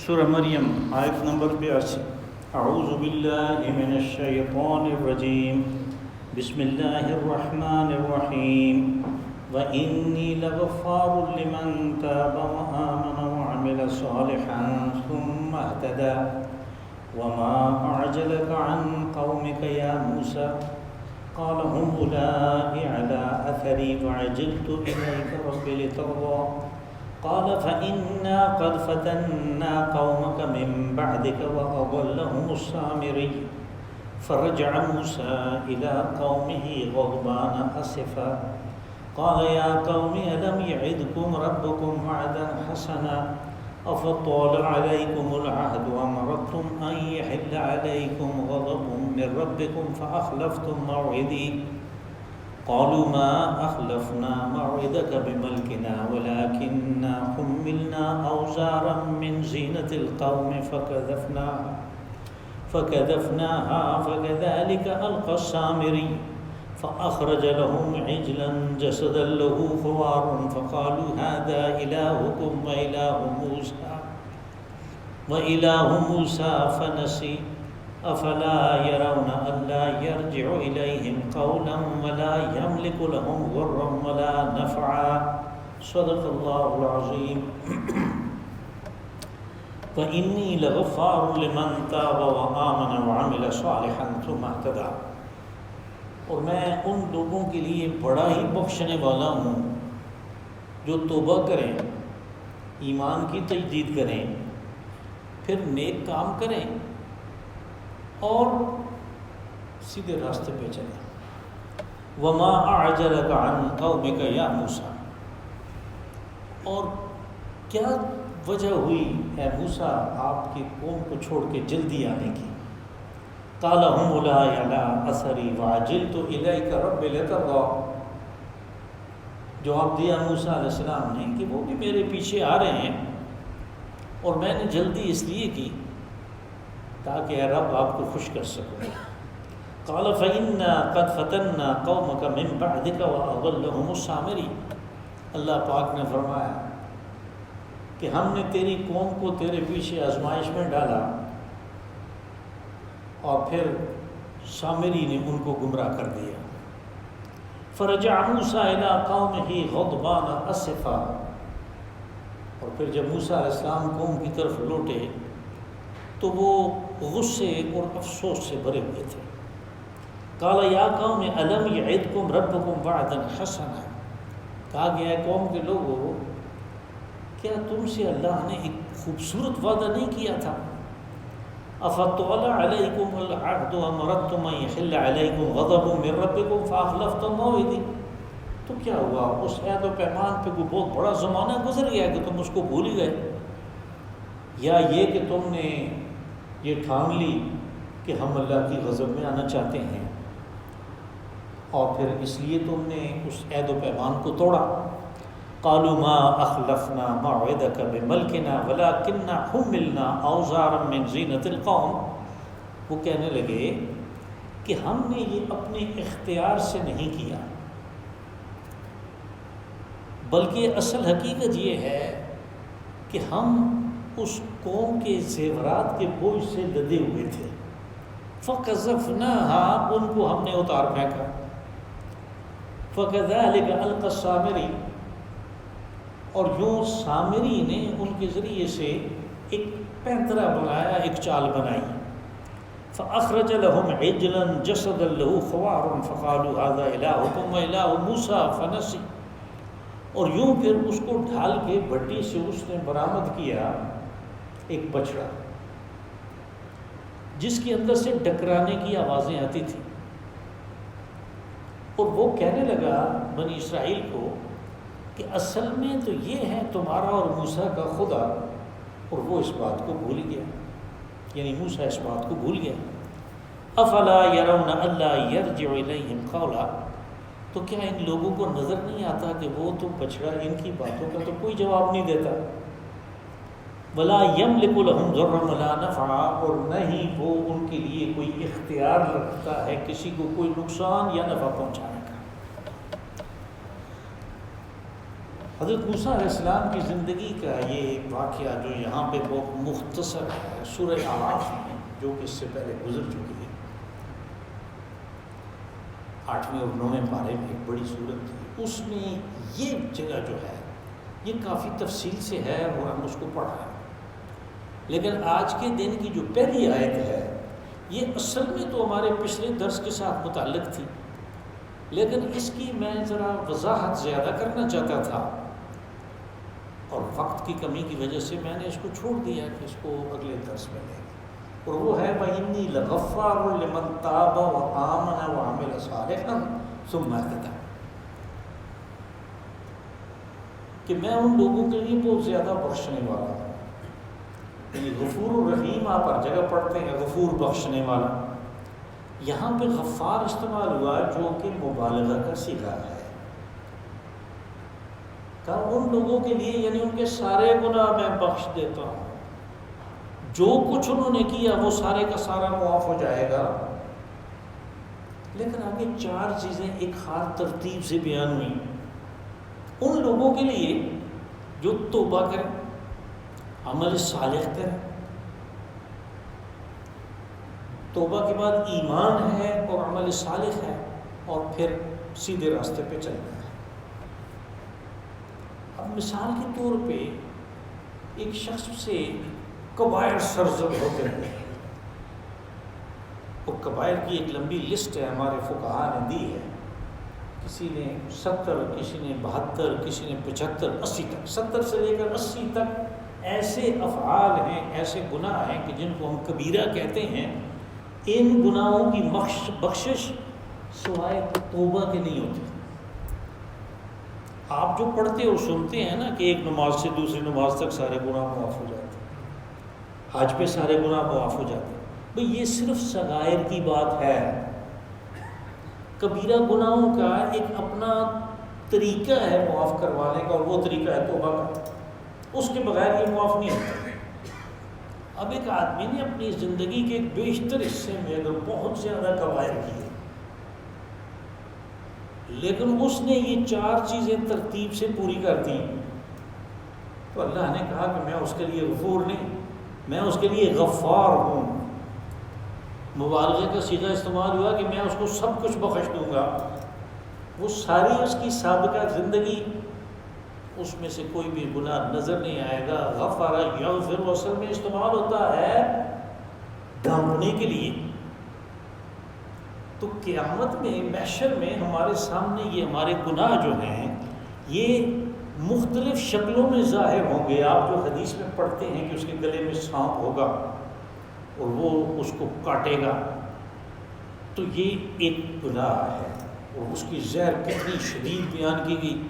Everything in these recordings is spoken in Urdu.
سورہ مریم آیت نمبر 82۔ اعوذ باللہ من الشیطان الرجیم، بسم اللہ الرحمن الرحیم۔ وَإِنِّي لَغَفَّارٌ لِمَن تَابَ وَآمَنَ وَعَمِلَ صَالِحًا ثُمَّ اهْتَدَىٰ وَمَا أَعْجَلَكَ عَن قَوْمِكَ يَا مُوسَىٰ قَالَ هُمْ أُولَٰئِكَ عَلَىٰ أَثَرِي وَعَجِلْتُ إِلَيْكَ رَبِّ لِتَرْضَىٰ قال فإنا قد فتنا قومك من بعدك وأضلهم السامري فرجع موسى إلى قومه غضبان أسفا قال يا قوم ألم يعدكم ربكم وعدا حسنا أفطال عليكم العهد وأمرتم أن يحل عليكم غضب من ربكم فأخلفتم موعدي قالوا ما أخلفنا موعدك بملكنا ولكننا حملنا أوزارا من زينة القوم فكذفناها فكذلك ألقى السامري فأخرج لهم عجلا جسدا له خوار فقالوا هذا إلهكم وإله موسى فنسي افلا يرون الا يرجع اليهم قولا ولا يملك لهم ضرا ولا نفعا صدق الله العظيم۔ وإني لغفار لمن تاب وآمن وعمل صالحا ثم اهتدى، اور میں ان لوگوں کے لیے بڑا ہی بخشنے والا ہوں جو توبہ کریں، ایمان کی تجدید کریں، پھر نیک کام کریں اور سیدھے راستے پہ چلیں۔ وما اعجلک عن قومک یا موسیٰ، اور کیا وجہ ہوئی اے موسیٰ آپ کی قوم کو چھوڑ کے جلدی آنے کی؟ قال هم أولئك على أثري وعجلت إليك رب لترضى، جواب دیا موسیٰ علیہ السلام نے کہ وہ بھی میرے پیچھے آ رہے ہیں اور میں نے جلدی اس لیے کی تاکہ اے رب آپ کو خوش کر سکوں۔ قال فإنا قد فتنا قومك من بعدك وأضلهم السامري، اللہ پاک نے فرمایا کہ ہم نے تیری قوم کو تیرے پیچھے آزمائش میں ڈالا اور پھر سامری نے ان کو گمراہ کر دیا۔ فرجع موسیٰ إلى قومه غضبان أسفا، اور پھر جب موسیٰ علیہ السلام قوم کی طرف لوٹے تو وہ غصے اور افسوس سے بھرے ہوئے تھے۔ قال یا قوم الم یعدکم ربکم وعدا حسنا، کہا گیا ہے قوم کے لوگوں کیا تم سے اللہ نے ایک خوبصورت وعدہ نہیں کیا تھا؟ افطال علیکم العہد وامرتم ان یحل علیکم غضب من ربکم فاخلفتم موعدی، تو کیا ہوا اس عہد و پیمان پہ کوئی بہت بڑا زمانہ گزر گیا کہ تم اس کو بھول گئے، یا یہ کہ تم نے یہ ٹھان لی کہ ہم اللہ کی غضب میں آنا چاہتے ہیں اور پھر اس لیے تم نے اس عہد و پیمان کو توڑا۔ قالوا ما اخلفنا موعدك بملكنا ولكننا حملنا اوزارا من زینۃ القوم، وہ کہنے لگے کہ ہم نے یہ اپنے اختیار سے نہیں کیا، بلکہ اصل حقیقت یہ ہے کہ ہم اس قوم کے زیورات کے بوجھ سے لدے ہوئے تھے۔ فَقَذَفْنَاهَا، ان کو ہم نے اتار پھینکا۔ فَكَذَلِكَ أَلْقَى السَّامِرِي، اور یوں سامری نے ان کے ذریعے سے ایک پینترا بنایا، ایک چال بنائی۔ فَأَخْرَجَ لَهُمْ عِجْلًا جَسَدًا لَهُ خُوَارٌ فَقَالُوا هَذَا إِلَٰهُكُمْ وَإِلَٰهُ مُوسَىٰ فَنَسِيَ، اور یوں پھر اس کو ڈھال کے بھٹی سے اس نے برآمد کیا ایک بچڑا جس کے اندر سے ڈکرانے کی آوازیں آتی تھیں، اور وہ کہنے لگا بنی اسرائیل کو کہ اصل میں تو یہ ہے تمہارا اور موسیٰ کا خدا، اور وہ اس بات کو بھول گیا، یعنی موسیٰ اس بات کو بھول گیا۔ افلا يرون الا يرجع اليهم قولا، تو کیا ان لوگوں کو نظر نہیں آتا کہ وہ تو بچڑا ان کی باتوں کا تو کوئی جواب نہیں دیتا۔ ولا يملك لهم ضرا ولا نفعا، اور نہ ہی وہ ان کے لیے کوئی اختیار رکھتا ہے کسی کو کوئی نقصان یا نفع پہنچانے کا۔ حضرت موسیٰ علیہ السلام کی زندگی کا یہ ایک واقعہ جو یہاں پہ بہت مختصر ہے سورہ اعراف میں، جو کہ اس سے پہلے گزر چکی ہے، 8ویں اور 9ویں پارے میں ایک بڑی صورت تھی، اس میں یہ جگہ جو ہے یہ کافی تفصیل سے ہے اور ہم اس کو پڑھا ہے، لیکن آج کے دن کی جو پہلی آیت ہے یہ اصل میں تو ہمارے پچھلے درس کے ساتھ متعلق تھی، لیکن اس کی میں ذرا وضاحت زیادہ کرنا چاہتا تھا اور وقت کی کمی کی وجہ سے میں نے اس کو چھوڑ دیا کہ اس کو اگلے درس میں لیں گے، اور وہ ہے وَإِنِّي لَغَفَّارٌ لِمَن تَابَ وَآمَنَ وَعَمِلَ صَالِحًا ثُمَّ اهْتَدَىٰ، کہ میں ان لوگوں کے لیے بہت زیادہ بخشنے والا ہوں، یعنی غفور الرحیم آپ ہر جگہ پڑھتے ہیں غفور بخشنے والا، یہاں پہ غفار استعمال ہوا جو کہ مبالغہ کا صیغہ ہے، کہ ان لوگوں کے لیے یعنی ان کے سارے گناہ میں بخش دیتا ہوں، جو کچھ انہوں نے کیا وہ سارے کا سارا معاف ہو جائے گا، لیکن آگے 4 چیزیں ایک خاص ترتیب سے بیان ہوئی، ان لوگوں کے لیے جو توبہ کریں، عمل صالح کریں، توبہ کے بعد ایمان ہے اور عمل صالح ہے اور پھر سیدھے راستے پہ چلنا ہے۔ اب مثال کے طور پہ ایک شخص سے کبائر سرزد ہوتے ہیں، وہ کبائر کی ایک لمبی لسٹ ہے ہمارے فقہاء نے دی ہے، کسی نے 70، کسی نے 72، کسی نے 75، 80 تک، 70 سے لے کر 80 تک ایسے افعال ہیں، ایسے گناہ ہیں کہ جن کو ہم کبیرہ کہتے ہیں، ان گناہوں کی بخشش سوائے توبہ کے نہیں ہوتی۔ آپ جو پڑھتے اور سنتے ہیں نا کہ ایک نماز سے دوسری نماز تک سارے گناہ معاف ہو جاتے ہیں، حج پہ سارے گناہ معاف ہو جاتے ہیں، بھئی یہ صرف صغائر کی بات ہے، کبیرہ گناہوں کا ایک اپنا طریقہ ہے معاف کروانے کا، اور وہ طریقہ ہے توبہ کا، اس کے بغیر یہ معاف نہیں ہوتا۔ اب ایک آدمی نے اپنی زندگی کے ایک بیشتر حصے میں اگر بہت زیادہ کبائر کیے، لیکن اس نے یہ 4 چیزیں ترتیب سے پوری کر دیں، تو اللہ نے کہا کہ میں اس کے لیے غفور نہیں، میں اس کے لیے غفار ہوں۔ مبالغے کا صیغہ استعمال ہوا کہ میں اس کو سب کچھ بخش دوں گا، وہ ساری اس کی سابقہ زندگی اس میں سے کوئی بھی گناہ نظر نہیں آئے گا۔ غفر یغفر اصل میں استعمال ہوتا ہے ڈھانپنے کے لیے، تو قیامت میں محشر میں ہمارے سامنے یہ ہمارے گناہ جو ہیں یہ مختلف شکلوں میں ظاہر ہوں گے۔ آپ جو حدیث میں پڑھتے ہیں کہ اس کے گلے میں سانپ ہوگا اور وہ اس کو کاٹے گا، تو یہ ایک گناہ ہے، اور اس کی زہر کتنی شدید بیان کی گئی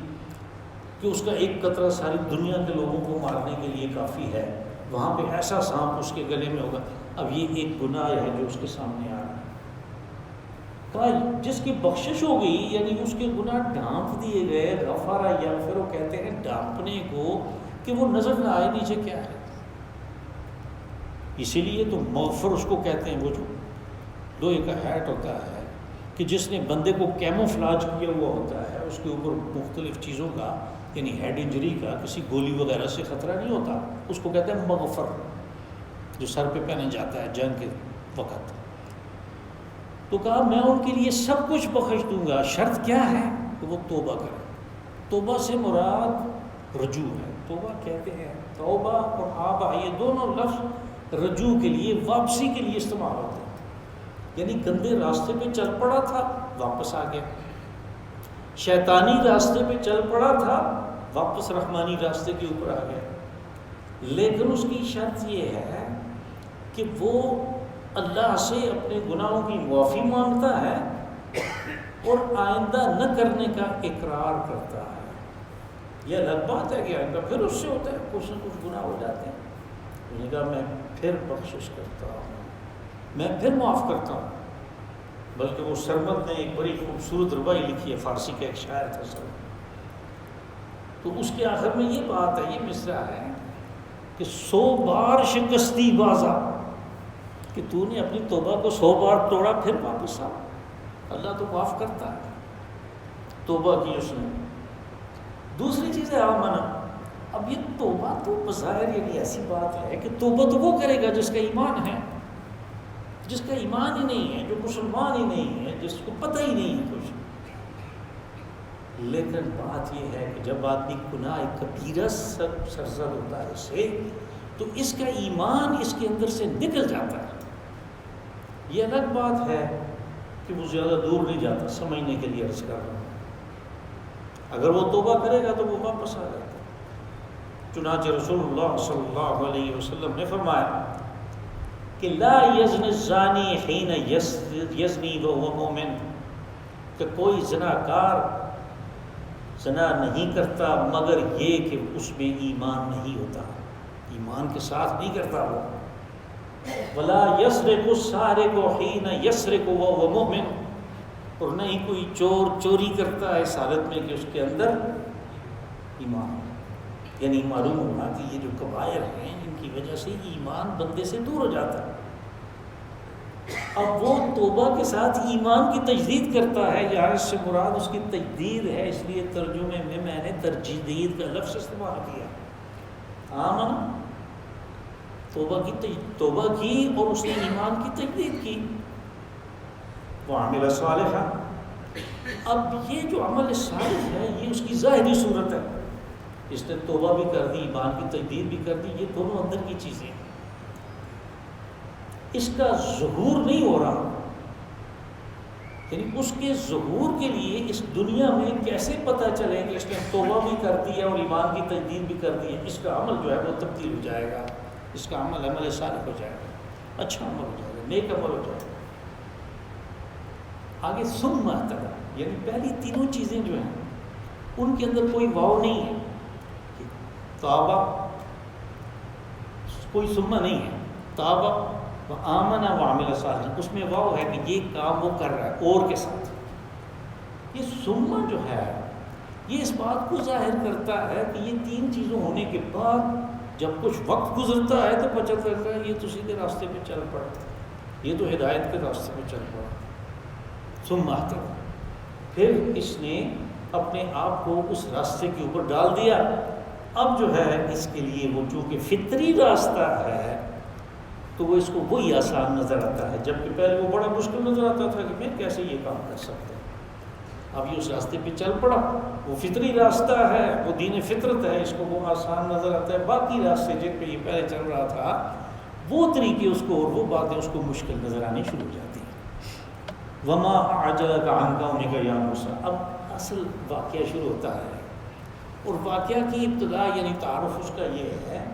کہ اس کا ایک قطرہ ساری دنیا کے لوگوں کو مارنے کے لیے کافی ہے، وہاں پہ ایسا سانپ اس کے گلے میں ہوگا۔ اب یہ ایک گناہ ہے جو اس کے سامنے آ رہا ہے، کہا جس کی بخشش ہو گئی یعنی اس کے گناہ ڈھانپ دیے گئے، غفر یغفر وہ کہتے ہیں ڈھانپنے کو کہ وہ نظر نہ آئے نیچے کیا ہے، اسی لیے تو مغفر اس کو کہتے ہیں، وہ جو لوہے کا ہیٹ ہوتا ہے کہ جس نے بندے کو کیموفلاج کیا ہوا ہوتا ہے، اس کے اوپر مختلف چیزوں کا یعنی ہیڈ انجری کا، کسی گولی وغیرہ سے خطرہ نہیں ہوتا، اس کو کہتے ہیں مغفر، جو سر پہ پہنا جاتا ہے جنگ کے وقت۔ تو کہا میں ان کے لیے سب کچھ بخش دوں گا، شرط کیا ہے کہ وہ توبہ کرے۔ توبہ سے مراد رجوع ہے، توبہ کہتے ہیں توبہ اور آبا یہ دونوں لفظ رجوع کے لیے، واپسی کے لیے استعمال ہوتے ہیں، یعنی گندے راستے پہ چل پڑا تھا واپس آ گیا، شیطانی راستے پہ چل پڑا تھا واپس رحمانی راستے کے اوپر آ گیا، لیکن اس کی شرط یہ ہے کہ وہ اللہ سے اپنے گناہوں کی معافی مانگتا ہے اور آئندہ نہ کرنے کا اقرار کرتا ہے۔ یہ الگ بات ہے کہ آئندہ پھر اس سے ہوتا ہے، کچھ نہ کچھ گناہ ہو جاتے ہیں، اس نے کہا میں پھر بخشش کرتا ہوں، میں پھر معاف کرتا ہوں۔ بلکہ وہ سرمد نے ایک بڑی خوبصورت ربائی لکھی ہے، فارسی کا ایک شاعر تھا سرمد، تو اس کے آخر میں یہ بات ہے، یہ مصرع ہے کہ 100 بار شکستی بازا، کہ تو نے اپنی توبہ کو 100 بار توڑا پھر واپس آ، اللہ تو معاف کرتا ہے۔ توبہ کی اس نے دوسری چیز ہے آمن. اب یہ توبہ تو بظاہر یعنی ایسی بات ہے کہ توبہ تو وہ کرے گا جس کا ایمان ہے. جس کا ایمان ہی نہیں ہے، جو مسلمان ہی نہیں ہے، جس کو پتہ ہی نہیں ہے کچھ. لیکن بات یہ ہے کہ جب آدمی گناہ کبیرہ سرزد ہوتا ہے اسے، تو اس کا ایمان اس کے اندر سے نکل جاتا ہے. یہ الگ بات ہے کہ وہ زیادہ دور نہیں جاتا. سمجھنے کے لیے عرض کر رہا ہوں، اگر وہ توبہ کرے گا تو وہ واپس آ جاتا ہے. چنانچہ رسول اللہ صلی اللہ علیہ وسلم نے فرمایا کہ لا یزنی الزانی حین یزنی وهو مؤمن، کہ کوئی زناکار زنا نہیں کرتا مگر یہ کہ اس میں ایمان نہیں ہوتا، ایمان کے ساتھ نہیں کرتا وہ. ولا یسرق السارق حین یسرق وهو مؤمن، اور نہیں کوئی چور چوری کرتا ہے اس حالت میں کہ اس کے اندر ایمان. یعنی معلوم ہوا کہ یہ جو کبائر ہیں ان کی وجہ سے ایمان بندے سے دور ہو جاتا ہے. اب وہ توبہ کے ساتھ ایمان کی تجدید کرتا ہے. یہاں اس سے مراد اس کی تجدید ہے، اس لیے ترجمے میں نے تجدید کا لفظ استعمال کیا. آمن، توبہ کی اور اس نے ایمان کی تجدید کی. وعمل صالحا، اب یہ جو عمل صالح ہے یہ اس کی ظاہری صورت ہے. اس نے توبہ بھی کر دی، ایمان کی تجدید بھی کر دی، یہ دونوں اندر کی چیزیں ہیں. اس کا ظہور نہیں ہو رہا، یعنی اس کے ظہور کے لیے اس دنیا میں کیسے پتہ چلے کہ اس نے توبہ بھی کر دی ہے اور ایمان کی تجدید بھی کر دی ہے. اس کا عمل جو ہے وہ تبدیل ہو جائے گا، اس کا عمل صالح ہو جائے گا، اچھا عمل ہو جائے گا، نیک عمل ہو جائے گا. آگے ثم اہتدی، یعنی پہلی تینوں چیزیں جو ہیں ان کے اندر کوئی واو نہیں ہے. توبہ کوئی ثم نہیں ہے، توبہ وآمن وعمل صالحا، اس میں واو ہے کہ یہ کام وہ کر رہا ہے اور کے ساتھ. یہ ثم جو ہے یہ اس بات کو ظاہر کرتا ہے کہ یہ تین چیزوں ہونے کے بعد جب کچھ وقت گزرتا ہے تو پتہ چلتا ہے یہ تو سیدھے راستے پہ چل پڑا، یہ تو ہدایت کے راستے پہ چل پڑا. ثم اہتدی، پھر اس نے اپنے آپ کو اس راستے کے اوپر ڈال دیا. اب جو ہے اس کے لیے وہ چونکہ فطری راستہ ہے تو وہ اس کو وہی آسان نظر آتا ہے، جبکہ پہلے وہ بڑا مشکل نظر آتا تھا کہ میں کیسے یہ کام کر سکتا ہوں. اب یہ اس راستے پہ چل پڑا، وہ فطری راستہ ہے، وہ دین فطرت ہے، اس کو وہ آسان نظر آتا ہے. باقی راستے جن پہ یہ پہلے چل رہا تھا وہ طریقے اس کو اور وہ باتیں اس کو مشکل نظر آنی شروع ہو جاتی ہیں. وما اعجلک عن قومک یا موسیٰ، اب اصل واقعہ شروع ہوتا ہے. اور واقعہ کی ابتدا یعنی تعارف اس کا یہ ہے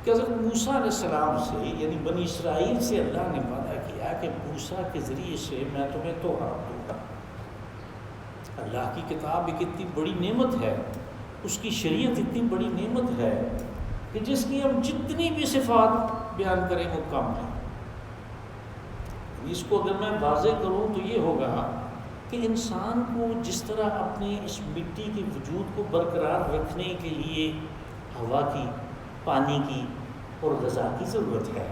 کہ حضرت موسیٰ علیہ السلام سے یعنی بنی اسرائیل سے اللہ نے وعدہ کیا کہ موسیٰ کے ذریعے سے میں تمہیں توراۃ دوں گا. اللہ کی کتاب ایک اتنی بڑی نعمت ہے، اس کی شریعت اتنی بڑی نعمت ہے کہ جس کی ہم جتنی بھی صفات بیان کریں وہ کم ہے. اس کو اگر میں واضح کروں تو یہ ہوگا کہ انسان کو جس طرح اپنے اس مٹی کے وجود کو برقرار رکھنے کے لیے ہوا کی، پانی کی اور غذا کی ضرورت ہے،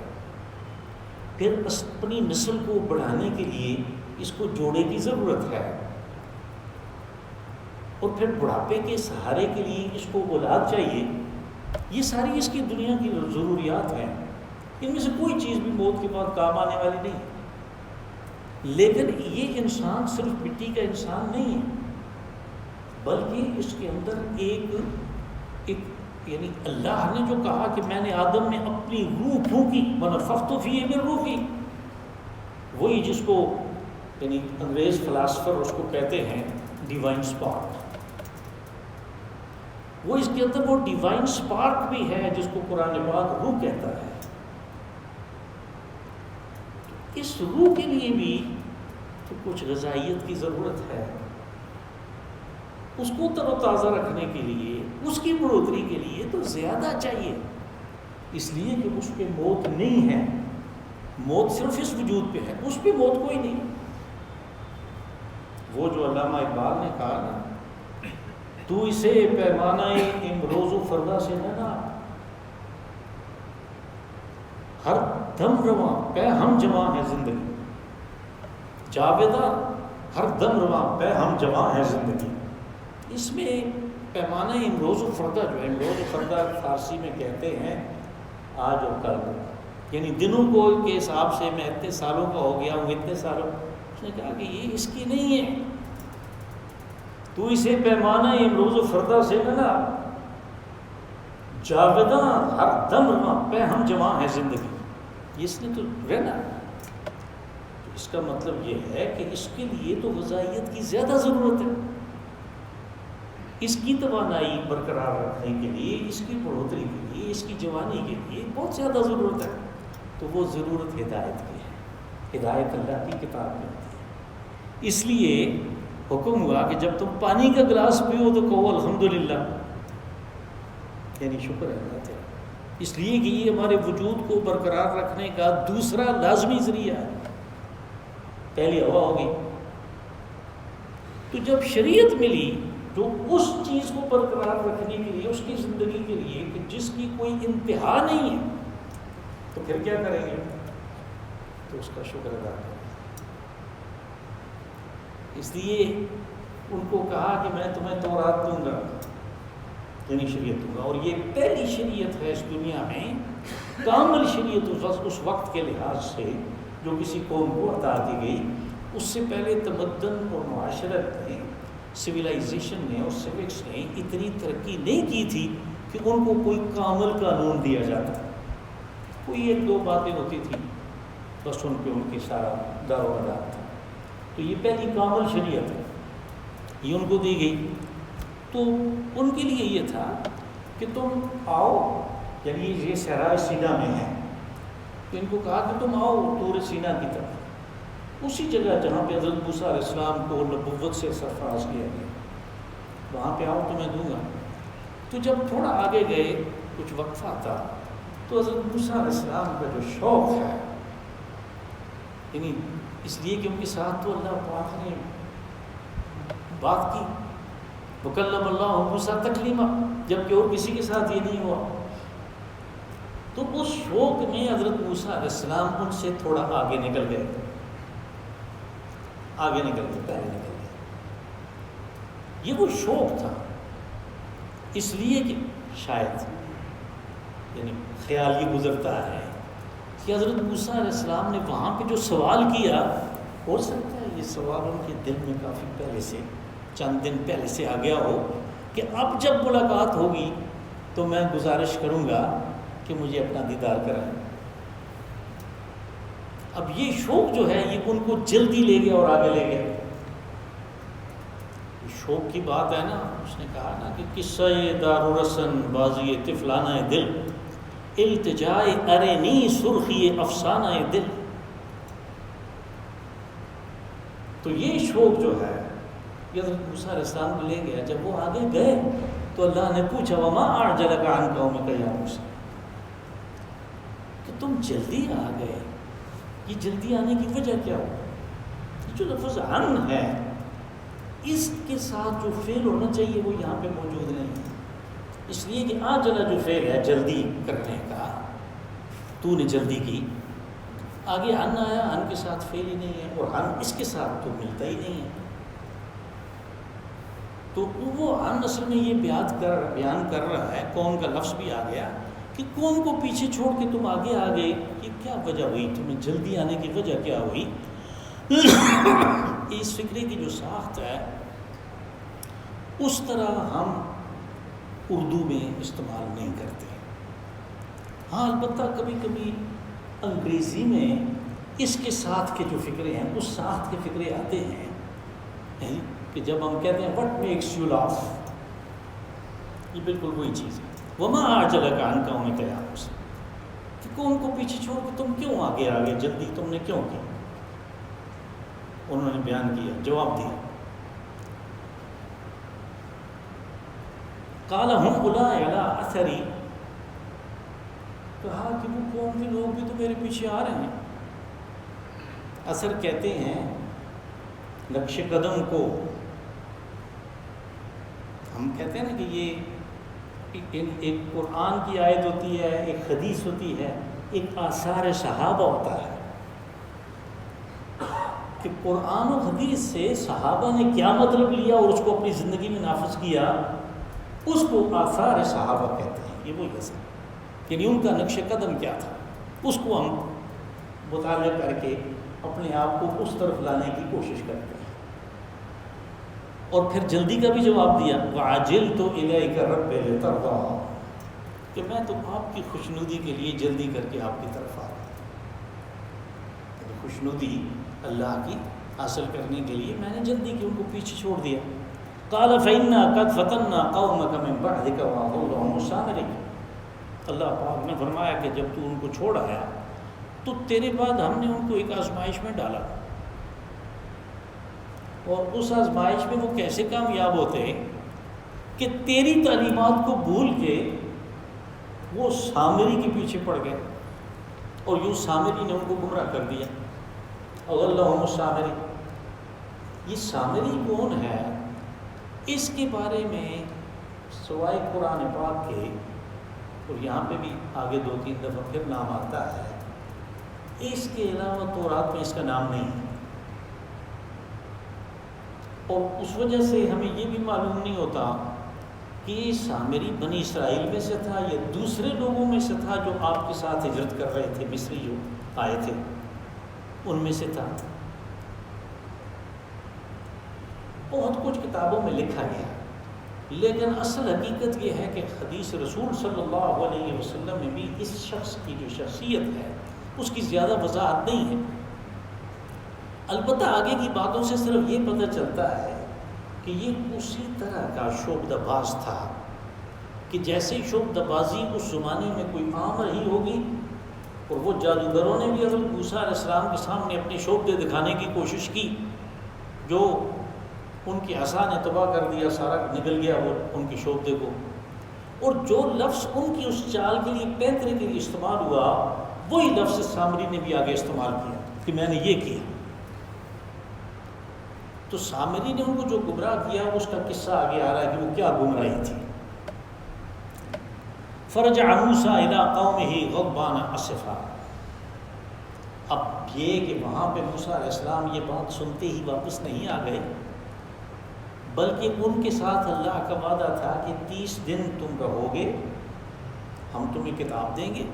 پھر اپنی نسل کو بڑھانے کے لیے اس کو جوڑے کی ضرورت ہے، اور پھر بڑھاپے کے سہارے کے لیے اس کو اولاد چاہیے. یہ ساری اس کی دنیا کی ضروریات ہیں، ان میں سے کوئی چیز بھی موت کے بعد کام آنے والی نہیں. لیکن یہ انسان صرف مٹی کا انسان نہیں ہے، بلکہ اس کے اندر ایک یعنی اللہ نے جو کہا کہ میں نے آدم میں اپنی روح پھونکی، ونفخت فیہ من روحی، وہی جس کو یعنی انگریز فلاسفر اس کو کہتے ہیں ڈیوائن سپارک. وہ اس کے اندر وہ ڈیوائن سپارک بھی ہے جس کو قرآن پاک روح کہتا ہے. اس روح کے لیے بھی تو کچھ غذائیت کی ضرورت ہے، اس کو تر و تازہ رکھنے کے لیے، اس کی بڑھوتری کے لیے تو زیادہ چاہیے. اس لیے کہ اس پہ موت نہیں ہے، موت صرف اس وجود پہ ہے، اس پہ موت کوئی نہیں. وہ جو علامہ اقبال نے کہا نا، تو اسے پیمانہ امروز و فردا سے نہ ناپ، ہر دم رواں پہ ہم جواں ہے زندگی، جاویدہ ہر دم رواں پہ ہم جواں ہے زندگی. اس میں پیمانہ امروز و فردہ جو ہے، امروز و فردہ فارسی میں کہتے ہیں آج اور کل کو، یعنی دنوں کو کے حساب سے میں اتنے سالوں کا ہو گیا ہوں، اتنے سالوں. اس نے کہا کہ یہ اس کی نہیں ہے، تو اسے پیمانہ امروز و فردہ سے بنا، جاوداں ہر دم پہ ہم جمع ہے زندگی، اس نے تو رہنا. اس کا مطلب یہ ہے کہ اس کے لیے تو غذائیت کی زیادہ ضرورت ہے، اس کی توانائی برقرار رکھنے کے لیے، اس کی بڑھوتری کے لیے، اس کی جوانی کے لیے بہت زیادہ ضرورت ہے. تو وہ ضرورت ہدایت کی ہے، ہدایت اللہ کی کتاب میں ہوتی ہے. اس لیے حکم ہوا کہ جب تم پانی کا گلاس پیو تو کہو الحمدللہ، یعنی شکر ہے اللہ تعالیٰ، اس لیے کہ یہ ہمارے وجود کو برقرار رکھنے کا دوسرا لازمی ذریعہ ہے. پہلی ہوا ہوگی. تو جب شریعت ملی جو اس چیز کو برقرار رکھنے کے لیے، اس کی زندگی کے لیے کہ جس کی کوئی انتہا نہیں ہے، تو پھر کیا کریں گے؟ تو اس کا شکر ادا کریں. اس لیے ان کو کہا کہ میں تمہیں تورات دوں گا، یعنی شریعت دوں گا، اور یہ پہلی شریعت ہے اس دنیا میں، کامل شریعت اس وقت کے لحاظ سے جو کسی قوم کو عطا دی گئی. اس سے پہلے تمدن اور معاشرت نے، سویلائزیشن نے اور سوکس نے اتنی ترقی نہیں کی تھی کہ ان کو کوئی کامل قانون دیا جاتا. کوئی ایک دو باتیں ہوتی تھیں بس ان پہ ان کے سارا دار و مدار تھا. تو یہ پہلی کامل شریعت ہے، یہ ان کو دی گئی. تو ان کے لیے یہ تھا کہ تم آؤ، یعنی یہ صحرائے سینا میں ہے، تو ان کو کہا کہ تم آؤ طور سینا کی طرف، اسی جگہ جہاں پہ حضرت موسیٰ علیہ السلام کو نبوت سے سرفراز کیا گیا، وہاں پہ آؤ تمہیں دوں گا. تو جب تھوڑا آگے گئے، کچھ وقفہ تھا، تو حضرت موسیٰ علیہ السلام کا جو شوق ہے، یعنی اس لیے کہ ان کے ساتھ تو اللہ پاک نے بات کی، وکلم اللہ موسیٰ تکلیما، جبکہ اور کسی کے ساتھ یہ نہیں ہوا. تو اس شوق میں حضرت موسیٰ علیہ السلام ان سے تھوڑا آگے نکل گئے، آگے نکل گئے، پہلے نکل گئے. یہ وہ شوق تھا، اس لیے کہ شاید یعنی خیال یہ گزرتا ہے کہ حضرت موسیٰ علیہ السلام نے وہاں پہ جو سوال کیا، ہو سکتا ہے یہ سوال ان کے دل میں کافی پہلے سے، چند دن پہلے سے آ گیا ہو کہ اب جب ملاقات ہوگی تو میں گزارش کروں گا کہ مجھے اپنا دیدار کرائیں. اب یہ شوق جو ہے یہ ان کو جلدی لے گیا اور آگے لے گیا. شوق کی بات ہے نا، اس نے کہا نا کہ قصہ دار رسن بازی طفلانہ دل، التجائے ارنی سرخی افسانہ دل. تو یہ شوق جو ہے یہ حضرت موسیٰ علیہ السلام کو لے گیا. جب وہ آگے گئے تو اللہ نے پوچھا وما اعجلک عن قومک یا موسیٰ، کہ تم جلدی آ گئے، یہ جلدی آنے کی وجہ کیا ہو؟ جو لفظ عن ہے اس کے ساتھ جو فعل ہونا چاہیے وہ یہاں پہ موجود نہیں ہے، اس لیے کہ عاجلہ جو فعل ہے جلدی کرنے کا، تو نے جلدی کی، آگے عن آیا، عن کے ساتھ فعل ہی نہیں ہے، اور عن اس کے ساتھ تو ملتا ہی نہیں ہے. تو وہ عن اصل میں یہ بیان کر رہا ہے، قوم کا لفظ بھی آ گیا کہ قوم کو پیچھے چھوڑ کے تم آگے آ گئے، یہ کیا وجہ ہوئی، تمہیں جلدی آنے کی وجہ کیا ہوئی؟ اس فکرے کی جو ساخت ہے اس طرح ہم اردو میں استعمال نہیں کرتے. ہاں البتہ کبھی کبھی انگریزی میں اس کے ساتھ کے جو فکرے ہیں اس ساتھ کے فکرے آتے ہیں کہ جب ہم کہتے ہیں وٹ میکس یو لاف، یہ بالکل وہی چیز ہے. وما اعجلک عن قومک یا موسیٰ، کہ قوم کو پیچھے چھوڑ کے تم کیوں آگے آگے، جلدی تم نے کیوں کی؟ انہوں نے بیان کیا، جواب دیا. قال هم اولئک علی اثری، کہا کہ وہ قوم کے لوگ بھی تو میرے پیچھے آ رہے ہیں. اثر کہتے ہیں نقش قدم کو، ہم کہتے ہیں نا کہ یہ ایک قرآن کی آیت ہوتی ہے، ایک حدیث ہوتی ہے، ایک آثار صحابہ ہوتا ہے. کہ قرآن و حدیث سے صحابہ نے کیا مطلب لیا اور اس کو اپنی زندگی میں نافذ کیا، اس کو آثار صحابہ کہتے ہیں. یہ وہی اثر یعنی ان کا نقش قدم کیا تھا، اس کو ہم مطالعہ کر کے اپنے آپ کو اس طرف لانے کی کوشش کرتے ہیں. اور پھر جلدی کا بھی جواب دیا، وَعَجِلْتُ إِلَيْكَ رَبِّ لِتَرْضَىٰ، کہ میں تو آپ کی خوشنودی کے لیے جلدی کر کے آپ کی طرف آ رہا ہوں. خوشنودی اللہ کی حاصل کرنے کے لیے میں نے جلدی کی ان کو پیچھے چھوڑ دیا. قَالَ فَإِنَّا قَدْ فَتَنَّا قَوْمَكَ مِنْ بَعْدِكَ وَأَضَلَّهُمُ السَّامِرِيُّ. اللہ پاک نے فرمایا کہ جب تو ان کو چھوڑ آیا تو تیرے بعد ہم نے ان کو ایک آزمائش میں ڈالا، اور اس آزمائش میں وہ کیسے کامیاب ہوتے ہیں کہ تیری تعلیمات کو بھول کے وہ سامری کے پیچھے پڑ گئے، اور یوں سامری نے ان کو گمراہ کر دیا. اللہم السامری. یہ سامری کون ہے؟ اس کے بارے میں سوائے قرآن پاک کے، اور یہاں پہ بھی آگے 2-3 دفعہ پھر نام آتا ہے، اس کے علاوہ تورات میں اس کا نام نہیں ہے. اور اس وجہ سے ہمیں یہ بھی معلوم نہیں ہوتا کہ یہ سامری بنی اسرائیل میں سے تھا یا دوسرے لوگوں میں سے تھا جو آپ کے ساتھ ہجرت کر رہے تھے، مصری جو آئے تھے ان میں سے تھا. بہت کچھ کتابوں میں لکھا گیا، لیکن اصل حقیقت یہ ہے کہ حدیث رسول صلی اللہ علیہ وسلم میں بھی اس شخص کی جو شخصیت ہے اس کی زیادہ وضاحت نہیں ہے. البتہ آگے کی باتوں سے صرف یہ پتہ چلتا ہے کہ یہ اسی طرح کا شعبدہ باز تھا کہ جیسے شعبدہ بازی اس زمانے میں کوئی عام رہی ہوگی، اور وہ جادوگروں نے بھی حضرت موسیٰ علیہ السلام کے سامنے اپنے شعبدے دکھانے کی کوشش کی، جو ان کی عصا نے تباہ کر دیا، سارا نکل گیا وہ ان کے شعبدے کو. اور جو لفظ ان کی اس چال کے لیے پینترے کے لیے استعمال ہوا، وہی لفظ سامری نے بھی آگے استعمال کیا کہ میں نے یہ کیا. تو سامری نے ان کو جو گمراہ کیا اس کا قصہ آگے آ رہا ہے کہ وہ کیا گمراہی تھی. فرجع موسیٰ الی قومہ غضبان اسفا. اب یہ کہ وہاں پہ موسیٰ علیہ السلام یہ بات سنتے ہی واپس نہیں آ گئے، بلکہ ان کے ساتھ اللہ کا وعدہ تھا کہ 30 دن تم رہو گے، ہم تمہیں کتاب دیں گے.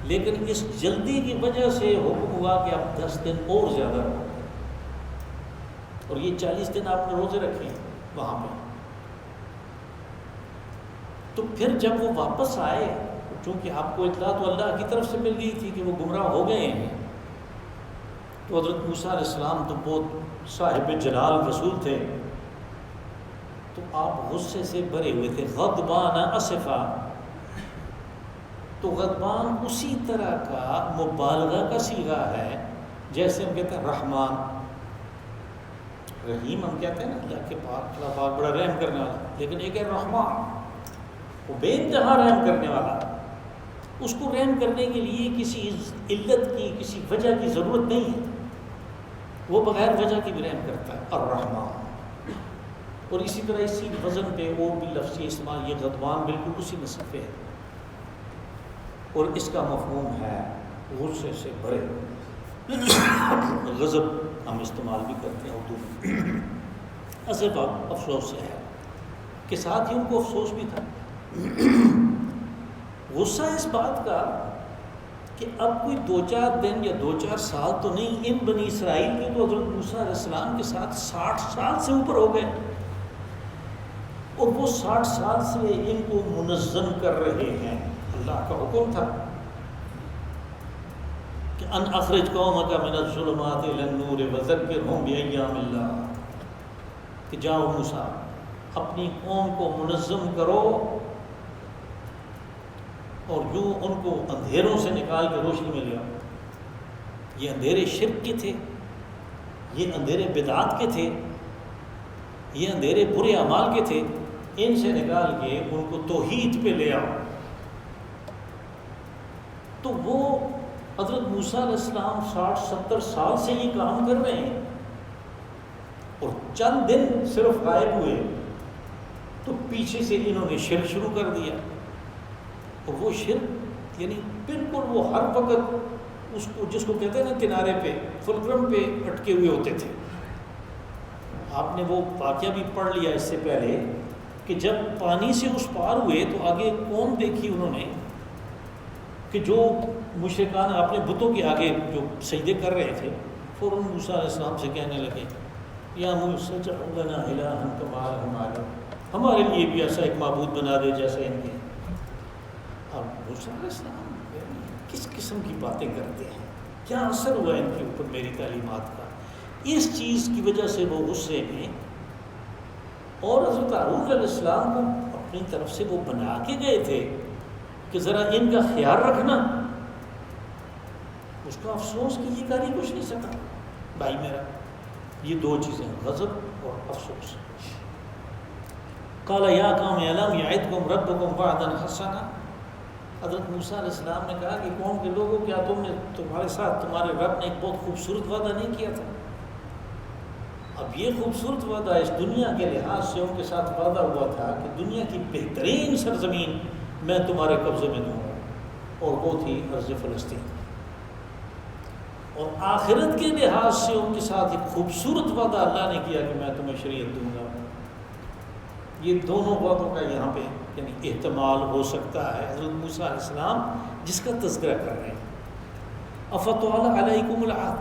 لیکن اس جلدی کی وجہ سے حکم ہوا کہ اب 10 دن اور زیادہ رہو، اور یہ 40 دن آپ نے روزے رکھے وہاں پہ. تو پھر جب وہ واپس آئے، چونکہ آپ کو اطلاع تو اللہ کی طرف سے مل گئی تھی کہ وہ گمراہ ہو گئے ہیں، تو حضرت موسیٰ علیہ السلام تو بہت صاحب جلال رسول تھے، تو آپ غصے سے بھرے ہوئے تھے. غضبان اسفا. تو غضبان اسی طرح کا مبالغہ کا صیغہ ہے جیسے ہم کہتے ہیں رحمان. رحیم ہم کہتے ہیں نا اللہ کے پاک، اللہ پاک بڑا رحم کرنے والا، لیکن ایک ہے رحمان، وہ بے انتہا رحم کرنے والا. اس کو رحم کرنے کے لیے کسی علت کی، کسی وجہ کی ضرورت نہیں ہے، وہ بغیر وجہ کی بھی رحم کرتا ہے الرحمن. اور اسی طرح اسی وزن پہ اور بھی لفظی استعمال، یہ غضبان بالکل اسی نسب پہ ہے، اور اس کا مفہوم ہے غصے سے بھرے. غضب ہم استعمال بھی کرتے ہیں اردو میں. اسف افسوس سے ہے کہ ساتھ ہی ان کو افسوس بھی تھا، غصہ اس بات کا کہ اب کوئی 2-4 دن یا 2-4 سال تو نہیں، ان بنی اسرائیل کے تو حضرت موسیٰ علیہ السلام کے ساتھ 60 سال سے اوپر ہو گئے، اور وہ 60 سال سے ان کو منظم کر رہے ہیں. اللہ کا حکم تھا کہ ان اخرج قومک من الظلمات الی النور وذکرہم بایام اللہ، کہ جاؤ موسیٰ اپنی قوم کو منظم کرو اور یوں ان کو اندھیروں سے نکال کے روشنی میں لے آؤ. یہ اندھیرے شرک کے تھے، یہ اندھیرے بدعات کے تھے، یہ اندھیرے برے اعمال کے تھے، ان سے نکال کے ان کو توحید پہ لے آؤ. تو وہ حضرت موسیٰ علیہ السلام 60-70 سال سے یہ کام کر رہے ہیں، اور چند دن صرف غائب ہوئے تو پیچھے سے انہوں نے شرک شروع کر دیا. اور وہ شرک یعنی بالکل وہ ہر وقت اس کو، جس کو کہتے ہیں نا کنارے پہ، فلکرم پہ اٹکے ہوئے ہوتے تھے. آپ نے وہ واقعہ بھی پڑھ لیا اس سے پہلے کہ جب پانی سے اس پار ہوئے تو آگے قوم دیکھی انہوں نے کہ جو مشرکان اپنے بتوں کے آگے جو سجدے کر رہے تھے، فوراً موسیٰ علیہ السلام سے کہنے لگے یا موسیٰ اجعل لنا الہا کما لہم آلہہ، ہمارے لیے بھی ایسا ایک معبود بنا دے جیسے ان کے۔ اب موسیٰ علیہ السلام کس قسم کی باتیں کرتے ہیں، کیا اثر ہوا ان کے اوپر میری تعلیمات کا؟ اس چیز کی وجہ سے وہ غصے میں، اور حضرت ہارون علیہ السلام کو اپنی طرف سے وہ بنا کے گئے تھے کہ ذرا ان کا خیال رکھنا، اس کا افسوس کہ یہ کاری کچھ نہیں سکا بھائی میرا۔ یہ دو چیزیں، غضب اور افسوس۔ قال یا قوم الم یعدکم ربکم وعدا حسنا، حضرت موسیٰ علیہ السلام نے کہا کہ قوم کے لوگوں، کیا تمہارے ساتھ تمہارے رب نے ایک بہت خوبصورت وعدہ نہیں کیا تھا؟ اب یہ خوبصورت وعدہ اس دنیا کے لحاظ سے ان کے ساتھ وعدہ ہوا تھا کہ دنیا کی بہترین سرزمین میں تمہارے قبضے میں دوں گا، اور وہ تھی ارض فلسطین۔ اور آخرت کے لحاظ سے ان کے ساتھ ایک خوبصورت وعدہ اللہ نے کیا کہ میں تمہیں شریعت دوں گا۔ یہ دونوں وعدوں کا یہاں پہ یعنی احتمال ہو سکتا ہے۔ حضرت موسیٰ علیہ السلام جس کا تذکرہ کر رہے ہیں، اَفَطَالَ عَلَيْكُمُ الْعَهْدُ،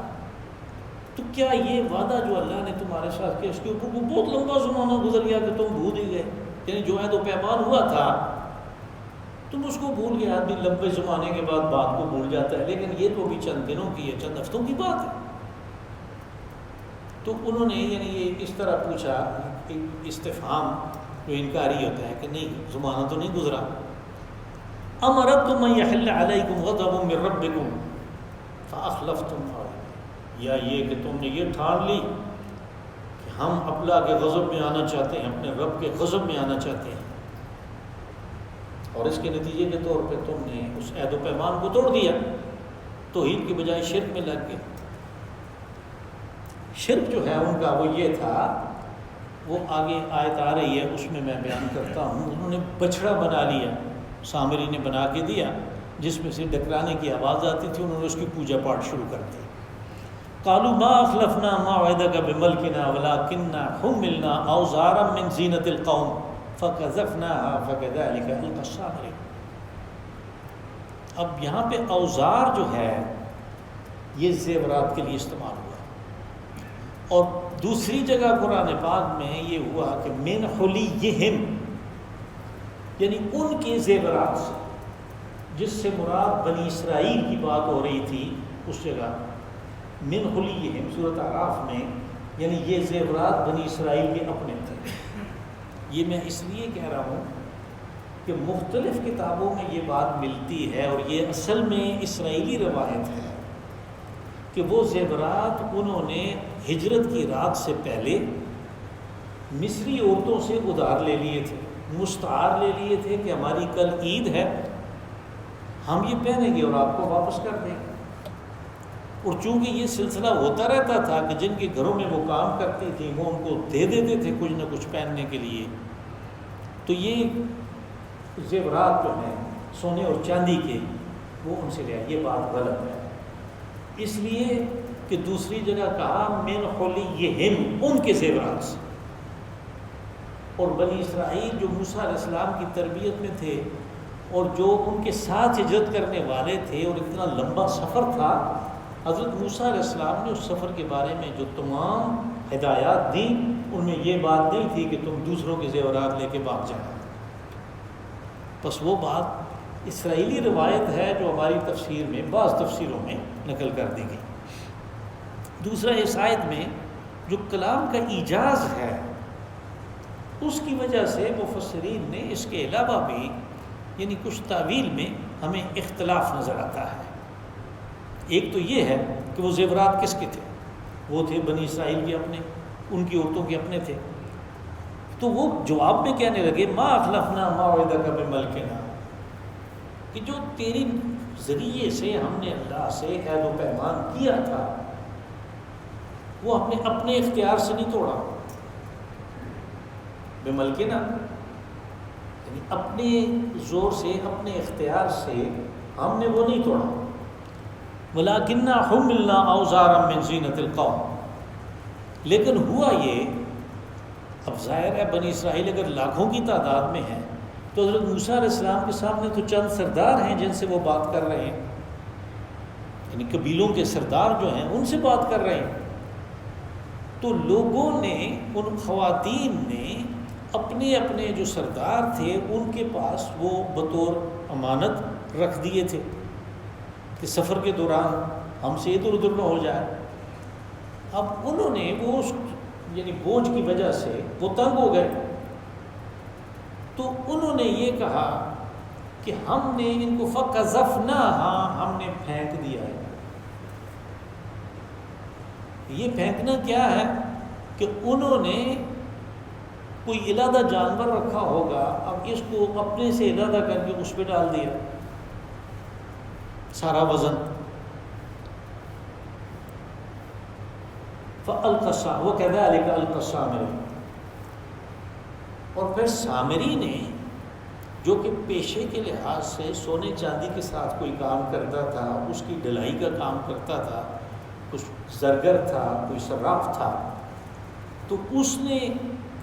تو کیا یہ وعدہ جو اللہ نے تمہارے ساتھ کیا اس کے اوپر بہت لمبا زمانہ گزر گیا کہ تم بھول ہی گئے؟ یعنی جو عہد و پیمان ہوا تھا تم اس کو بھول گئے۔ آدمی لمبے زمانے کے بعد بات کو بھول جاتا ہے، لیکن یہ تو ابھی چند دنوں کی ہے، چند ہفتوں کی بات ہے۔ تو انہوں نے یعنی یہ اس طرح پوچھا، استفہام جو انکاری ہوتا ہے کہ نہیں زمانہ تو نہیں گزرا۔ ام اردتم ان یحل علیکم غضب من ربکم فاخلفتم موعدی، یا یہ کہ تم نے یہ ٹھان لی کہ ہم اللہ کے غضب میں آنا چاہتے ہیں، اپنے رب کے غضب میں آنا چاہتے ہیں، اور اس کے نتیجے کے طور پہ تم نے اس عہد و پیمان کو توڑ دیا، توحید کی بجائے شرک میں لگ گئے۔ شرک جو ہے ان کا وہ یہ تھا، وہ آگے آیت آ رہی ہے اس میں میں بیان کرتا ہوں، انہوں نے بچھڑا بنا لیا، سامری نے بنا کے دیا جس میں سے ڈکرانے کی آواز آتی تھی، انہوں نے اس کی پوجا پاٹ شروع کر دی۔ قالوا ما اخلفنا موعدك بملكنا ولكننا حملنا اوزارا من زینۃ القوم فقذفناها فكذلك القى السامری۔ اب یہاں پہ اوزار جو ہے یہ زیورات کے لیے استعمال ہوا، اور دوسری جگہ قرآن پاک میں یہ ہوا کہ من حلیہم، یعنی ان کے زیورات سے، جس سے مراد بنی اسرائیل کی بات ہو رہی تھی اس جگہ من حلیہم سورۃ اعراف میں، یعنی یہ زیورات بنی اسرائیل کے اپنے تھے۔ یہ میں اس لیے کہہ رہا ہوں کہ مختلف کتابوں میں یہ بات ملتی ہے، اور یہ اصل میں اسرائیلی روایت ہے کہ وہ زیورات انہوں نے ہجرت کی رات سے پہلے مصری عورتوں سے ادھار لے لیے تھے، مستعار لے لیے تھے کہ ہماری کل عید ہے، ہم یہ پہنیں گے اور آپ کو واپس کر دیں گے۔ اور چونکہ یہ سلسلہ ہوتا رہتا تھا کہ جن کے گھروں میں وہ کام کرتی تھیں وہ ان کو دے دیتے تھے کچھ نہ کچھ پہننے کے لیے، تو یہ زیورات جو ہیں سونے اور چاندی کے وہ ان سے لیا۔ یہ بات غلط ہے، اس لیے کہ دوسری جگہ کہا من حلیہم، ان کے زیورات سے۔ اور بنی اسرائیل جو موسیٰ علیہ السلام کی تربیت میں تھے اور جو ان کے ساتھ ہجرت کرنے والے تھے، اور اتنا لمبا سفر تھا، حضرت موسیٰ علیہ السلام نے اس سفر کے بارے میں جو تمام ہدایات دیں ان میں یہ بات نہیں تھی کہ تم دوسروں کے زیورات لے کے بھاگ جانا۔ بس وہ بات اسرائیلی روایت ہے جو ہماری تفسیر میں بعض تفسیروں میں نقل کر دی گئی۔ دوسرا اس آیت میں جو کلام کا ایجاز ہے اس کی وجہ سے مفسرین نے اس کے علاوہ بھی یعنی کچھ تعویل میں ہمیں اختلاف نظر آتا ہے۔ ایک تو یہ ہے کہ وہ زیورات کس کے تھے؟ وہ تھے بنی اسرائیل کے اپنے، ان کی عورتوں کے اپنے تھے۔ تو وہ جواب میں کہنے لگے ما اخلفنا موعدک بملکنا، کہ جو تیری ذریعے سے ہم نے اللہ سے عہد و پیمان کیا تھا وہ اپنے اختیار سے نہیں توڑا۔ بملکنا یعنی اپنے زور سے، اپنے اختیار سے ہم نے وہ نہیں توڑا۔ وَلَكِنَّا حُمِّلْنَا أَوْزَارًا مِّن زِينَةِ الْقَوْمِ، لیکن ہوا یہ اب ظاہر ہے بنی اسرائیل اگر لاکھوں کی تعداد میں ہیں تو حضرت موسیٰ علیہ السلام کے سامنے تو چند سردار ہیں جن سے وہ بات کر رہے ہیں، یعنی قبیلوں کے سردار جو ہیں ان سے بات کر رہے ہیں۔ تو لوگوں نے، ان خواتین نے اپنے اپنے جو سردار تھے ان کے پاس وہ بطور امانت رکھ دیے تھے کہ سفر کے دوران ہم سے ادھر ادھر نہ ہو جائے۔ اب انہوں نے وہ یعنی بوجھ کی وجہ سے وہ تنگ ہو گئے، تو انہوں نے یہ کہا کہ ہم نے ان کو فَقَذَفْنَاهَا، ہم نے پھینک دیا ہے۔ یہ پھینکنا کیا ہے کہ انہوں نے کوئی علیحدہ جانور رکھا ہوگا، اب اس کو اپنے سے علیحدہ کر کے اس پہ ڈال دیا سارا وزن۔ فَأَلْقَى السَّامِرِيُّ وَكَذَلِكَ أَلْقَى السَّامِرِيُّ، اور پھر سامری نے جو کہ پیشے کے لحاظ سے سونے چاندی کے ساتھ کوئی کام کرتا تھا، اس کی ڈھلائی کا کام کرتا تھا، کچھ زرگر تھا، کوئی صراف تھا، تو اس نے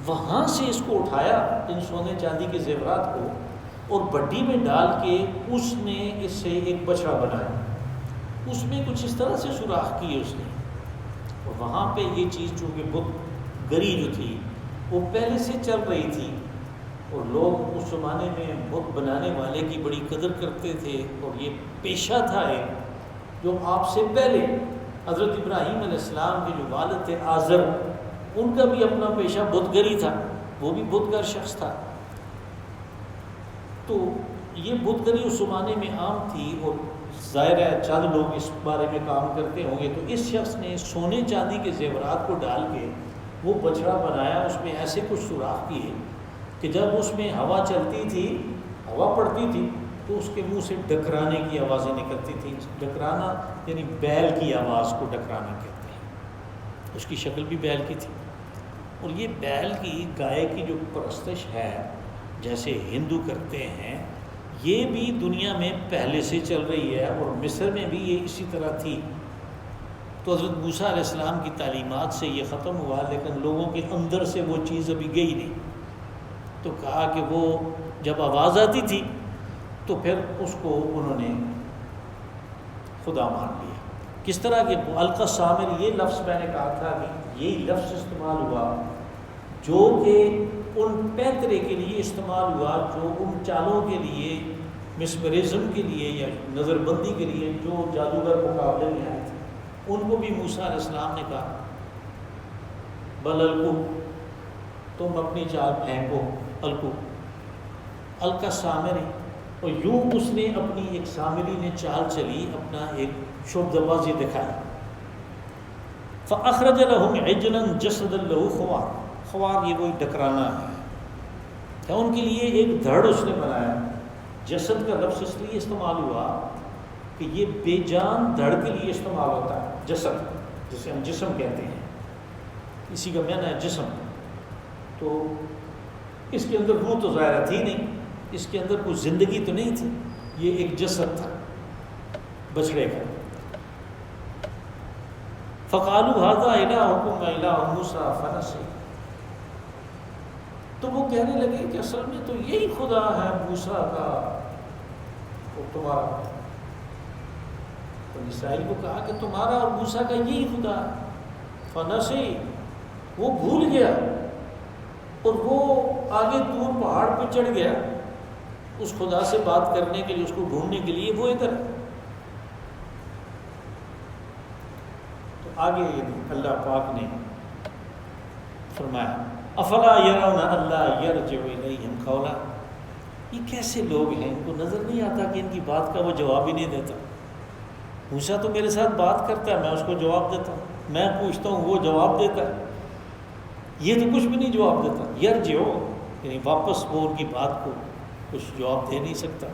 وہاں سے اس کو اٹھایا ان سونے چاندی کے زیورات کو اور بڈی میں ڈال کے اس نے اس سے ایک بچڑا بنایا، اس میں کچھ اس طرح سے سوراخ کیے اس نے، اور وہاں پہ یہ چیز چونکہ بت گری جو تھی وہ پہلے سے چل رہی تھی، اور لوگ اس زمانے میں بت بنانے والے کی بڑی قدر کرتے تھے، اور یہ پیشہ تھا ایک جو آپ سے پہلے حضرت ابراہیم علیہ السلام کے جو والد تھے آزر، ان کا بھی اپنا پیشہ بت گری تھا، وہ بھی بت گر شخص تھا۔ تو یہ بت گری اس زمانے میں عام تھی، اور ظاہر ہے چند لوگ اس بارے میں کام کرتے ہوں گے، تو اس شخص نے سونے چاندی کے زیورات کو ڈال کے وہ بچڑا بنایا، اس میں ایسے کچھ سوراخ کیے کہ جب اس میں ہوا چلتی تھی، ہوا پڑتی تھی تو اس کے منہ سے ڈکرانے کی آوازیں نکلتی تھیں۔ ڈکرانا یعنی بیل کی آواز کو ڈکرانا کہتے ہیں، اس کی شکل بھی بیل کی تھی، اور یہ بیل کی گائے کی جو پرستش ہے جیسے ہندو کرتے ہیں، یہ بھی دنیا میں پہلے سے چل رہی ہے، اور مصر میں بھی یہ اسی طرح تھی۔ تو حضرت موسیٰ علیہ السلام کی تعلیمات سے یہ ختم ہوا، لیکن لوگوں کے اندر سے وہ چیز ابھی گئی نہیں، تو کہا کہ وہ جب آواز آتی تھی تو پھر اس کو انہوں نے خدا مان لیا۔ کس طرح کہ القى السامر، یہ لفظ میں نے کہا تھا کہ یہی لفظ استعمال ہوا جو کہ ان پیترے کے لیے استعمال ہوا، جو ان چالوں کے لیے، مسمرزم کے لیے یا نظر بندی کے لیے جو جادوگر مقابلے میں آئے تھے، ان کو بھی موسیٰ علیہ السلام نے کہا بل القو، تم اپنی چال پھینکو، القو القى السامری، اور یوں اس نے اپنی ایک سامری نے چال چلی، اپنا ایک شبدہ بازی دکھائی۔ فأخرج لهم عجلا جسدا له خوار، خوار یہ وہی ڈکرانا ہے، کہ ان کے لیے ایک دھڑ اس نے بنایا۔ جسد کا لفظ اس لیے استعمال ہوا کہ یہ بے جان دھڑ کے لیے استعمال ہوتا ہے، جسد جسے ہم جسم کہتے ہیں، اسی کا معنی ہے جسم۔ تو اس کے اندر روح تو ظاہر تھی نہیں، اس کے اندر کوئی زندگی تو نہیں تھی، یہ ایک جسد تھا بچڑے کا۔ فقالوا هذا إلهكم وإله موسى فنسي، تو وہ کہنے لگے کہ اصل میں تو یہی خدا ہے موسیٰ کا اور تمہارا۔ تو اسرائیل کو کہا کہ تمہارا اور موسیٰ کا یہی خدا ہے۔ فنسی، وہ بھول گیا، اور وہ آگے دور پہاڑ پہ چڑھ گیا اس خدا سے بات کرنے کے لیے، اس کو ڈھونڈنے کے لیے، وہ ادھر ہے۔ تو آگے اللہ پاک نے فرمایا افلا یرون اللہ یرجع الیہم قولا، یہ کیسے لوگ ہیں، ان کو نظر نہیں آتا کہ ان کی بات کا وہ جواب ہی نہیں دیتا۔ موسیٰ تو میرے ساتھ بات کرتا ہے، میں اس کو جواب دیتا ہوں، میں پوچھتا ہوں وہ جواب دیتا ہے، یہ تو کچھ بھی نہیں جواب دیتا۔ یرجع یعنی واپس وہ ان کی بات کو کچھ جواب دے نہیں سکتا۔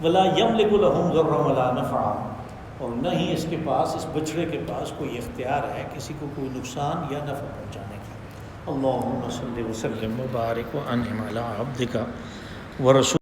ولا یملک لہم ضرا ولا نفعا، اور نہ ہی اس کے پاس، اس بچڑے کے پاس کوئی اختیار ہے کسی کو کوئی نقصان یا نفع پہنچانے کا۔ اللہم صلی وسلم وبارک وانعم علی عبدک ورسولک